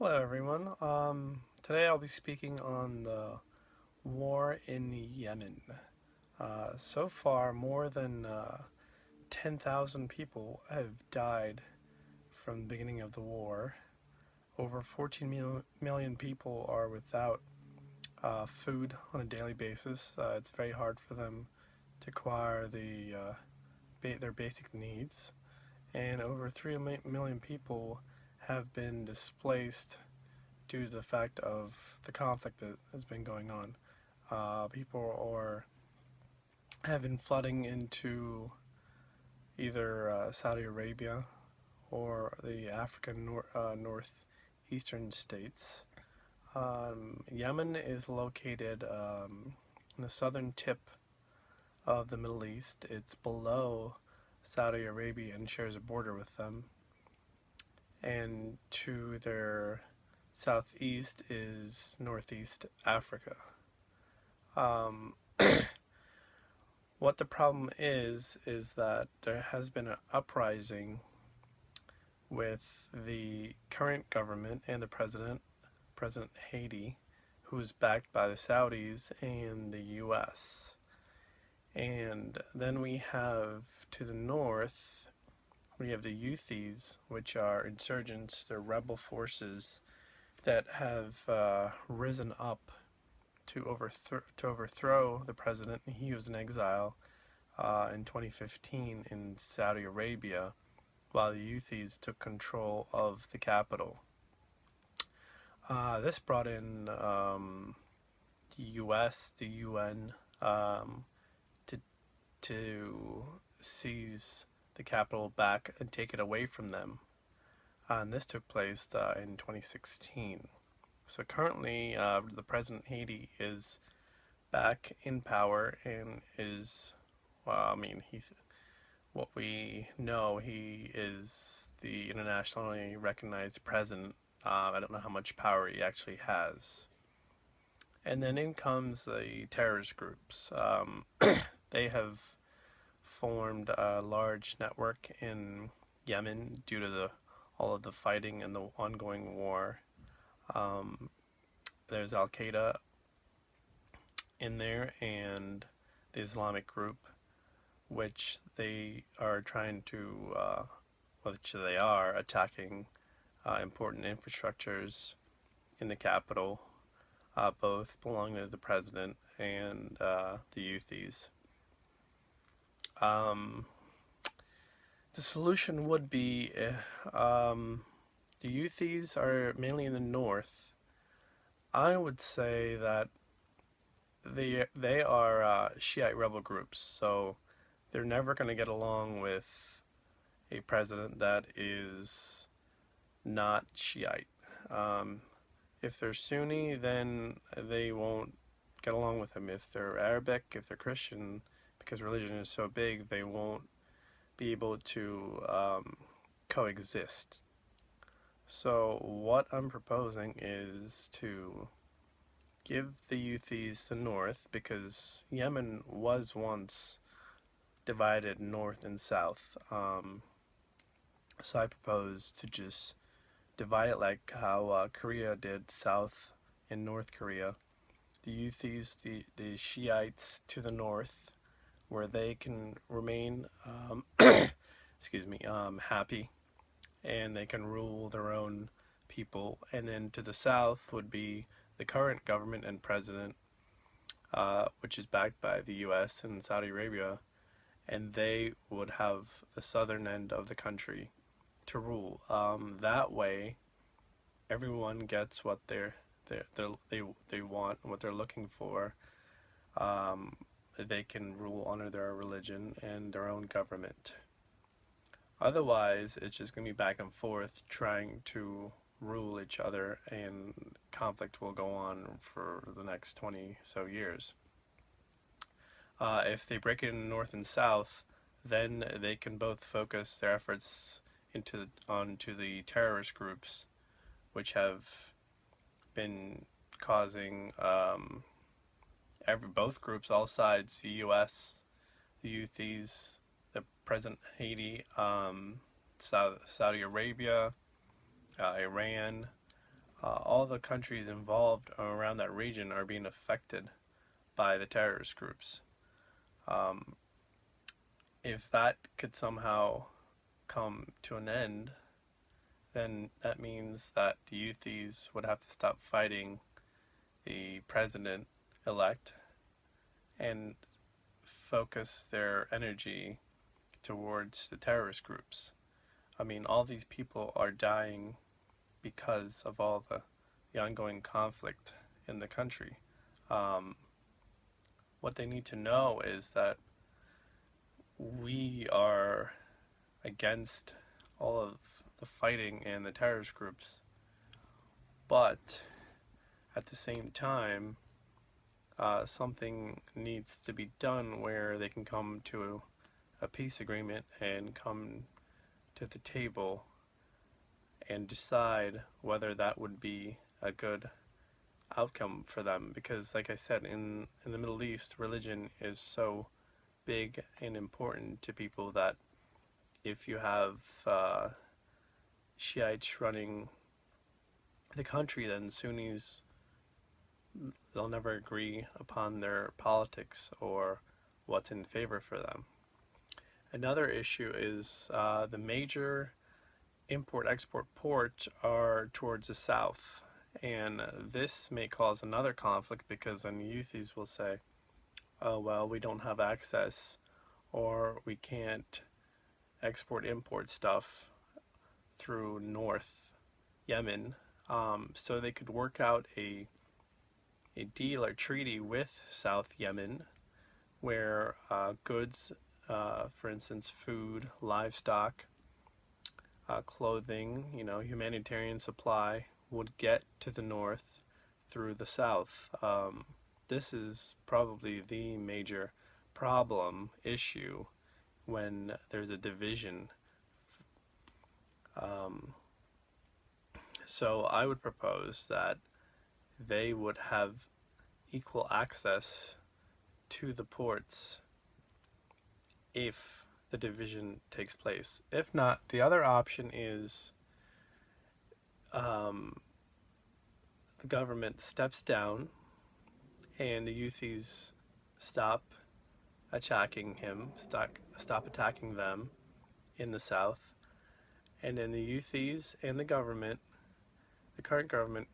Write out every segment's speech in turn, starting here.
Hello, everyone. Today I'll be speaking on the war in Yemen. So far, more than 10,000 people have died from the beginning of the war. Over 14 million people are without food on a daily basis. It's very hard for them to acquire their basic needs. And over 3 million people have been displaced due to the fact of the conflict that has been going on. People are have been flooding into either Saudi Arabia or the African northeastern states. Yemen is located in the southern tip of the Middle East. It's below Saudi Arabia and shares a border with them. And to their southeast is Northeast Africa. Um, what the problem is that there has been an uprising with the current government and the President Haiti, who is backed by the Saudis and the U.S. And then we have to the north, we have the Houthis, which are insurgents, they're rebel forces that have risen up to overthrow the president. He was in exile in 2015 in Saudi Arabia, while the Houthis took control of the capital. This brought in the U.S., the UN, to to seize the capital back and take it away from them. And this took place in 2016. So currently, the president Haiti is back in power and is, well, I mean, what we know, he is the internationally recognized president. I don't know how much power he actually has. And then in comes the terrorist groups. They have formed a large network in Yemen due to all of the fighting and the ongoing war. Um, there's Al Qaeda in there and the Islamic group, which they are trying to, which they are attacking important infrastructures in the capital, both belonging to the president and the Houthis. Um, the solution would be the Houthis are mainly in the north. I would say that they are Shiite rebel groups, so they're never going to get along with a president that is not Shiite. Um, if they're Sunni, then they won't get along with him. If they're Arabic, if they're Christian, because religion is so big, they won't be able to coexist. So what I'm proposing is to give the Houthis the north, because Yemen was once divided north and south. So I propose to just divide it like how Korea did, South and North Korea. The Houthis, the Shiites to the north, where they can remain, excuse me, happy, and they can rule their own people. And then to the south would be the current government and president, which is backed by the U.S. and Saudi Arabia, and they would have the southern end of the country to rule. That way, everyone gets what they want, what they're looking for. Um, they can rule under their religion and their own government. Otherwise, it's just going to be back and forth trying to rule each other, and conflict will go on for the next 20 so years. If they break it in north and south, then they can both focus their efforts onto the terrorist groups, which have been causing both groups, all sides, the U.S., the Houthis, the President Haiti, Saudi Arabia, Iran, all the countries involved around that region are being affected by the terrorist groups. Um, if that could somehow come to an end, then that means that the Houthis would have to stop fighting the president elect and focus their energy towards the terrorist groups. I mean, all these people are dying because of all the ongoing conflict in the country. Um, what they need to know is that we are against all of the fighting and the terrorist groups, but at the same time, something needs to be done where they can come to a peace agreement and come to the table and decide whether that would be a good outcome for them. Because, like I said, in the Middle East, religion is so big and important to people that if you have Shiites running the country, then Sunnis, they'll never agree upon their politics or what's in favor for them. Another issue is the major import-export ports are towards the south, and this may cause another conflict because then the Houthis will say, oh well, we don't have access or we can't export import stuff through North Yemen. So they could work out a deal or treaty with South Yemen where goods, for instance, food, livestock, clothing, humanitarian supply would get to the north through the south. This is probably the major problem issue when there's a division. Um, so I would propose that they would have equal access to the ports if the division takes place. If not, the other option is the government steps down and the Houthis stop attacking him, stop attacking them in the south, and then the Houthis and the current government,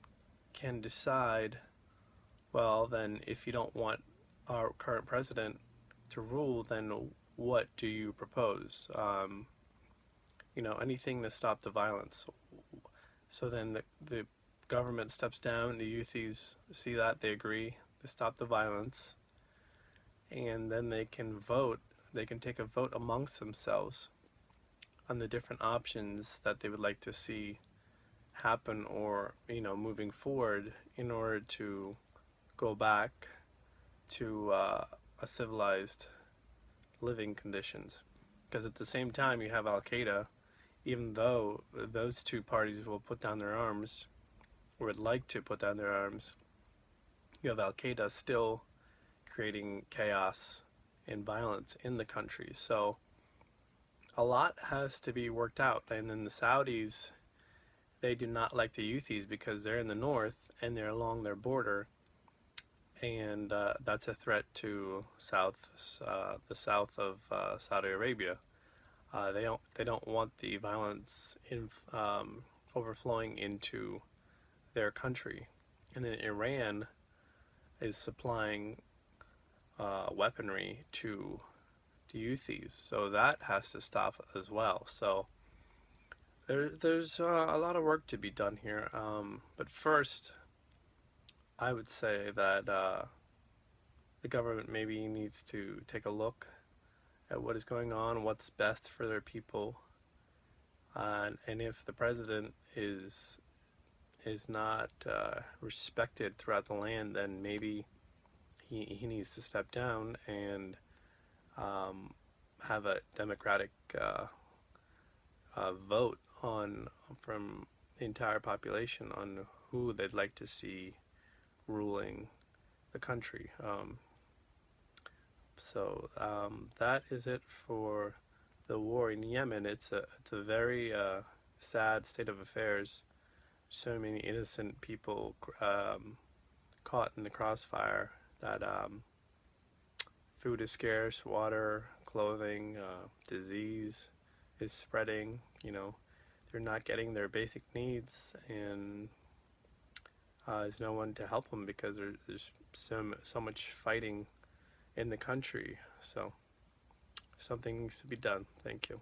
can decide, well, then if you don't want our current president to rule, then what do you propose? Anything to stop the violence. So then the government steps down, the Houthis see that, they agree, they stop the violence, and then they can vote, they can take a vote amongst themselves on the different options that they would like to see happen or, moving forward in order to go back to a civilized living conditions. Because at the same time, you have Al Qaeda, even though those two parties will put down their arms, or would like to put down their arms, you have Al Qaeda still creating chaos and violence in the country. So a lot has to be worked out. And then the Saudis, they do not like the Houthis because they're in the north and they're along their border, and that's a threat to the south of Saudi Arabia. They don't want the violence overflowing into their country, and then Iran is supplying weaponry to the Houthis, so that has to stop as well. So there's a lot of work to be done here. But first, I would say that the government maybe needs to take a look at what is going on, what's best for their people, and if the president is not respected throughout the land, then maybe he needs to step down and have a democratic vote from the entire population on who they'd like to see ruling the country. That is it for the war in Yemen. It's a very sad state of affairs, so many innocent people caught in the crossfire that food is scarce, water, clothing, disease is spreading. They're not getting their basic needs, and there's no one to help them because there's so much fighting in the country. So something needs to be done. Thank you.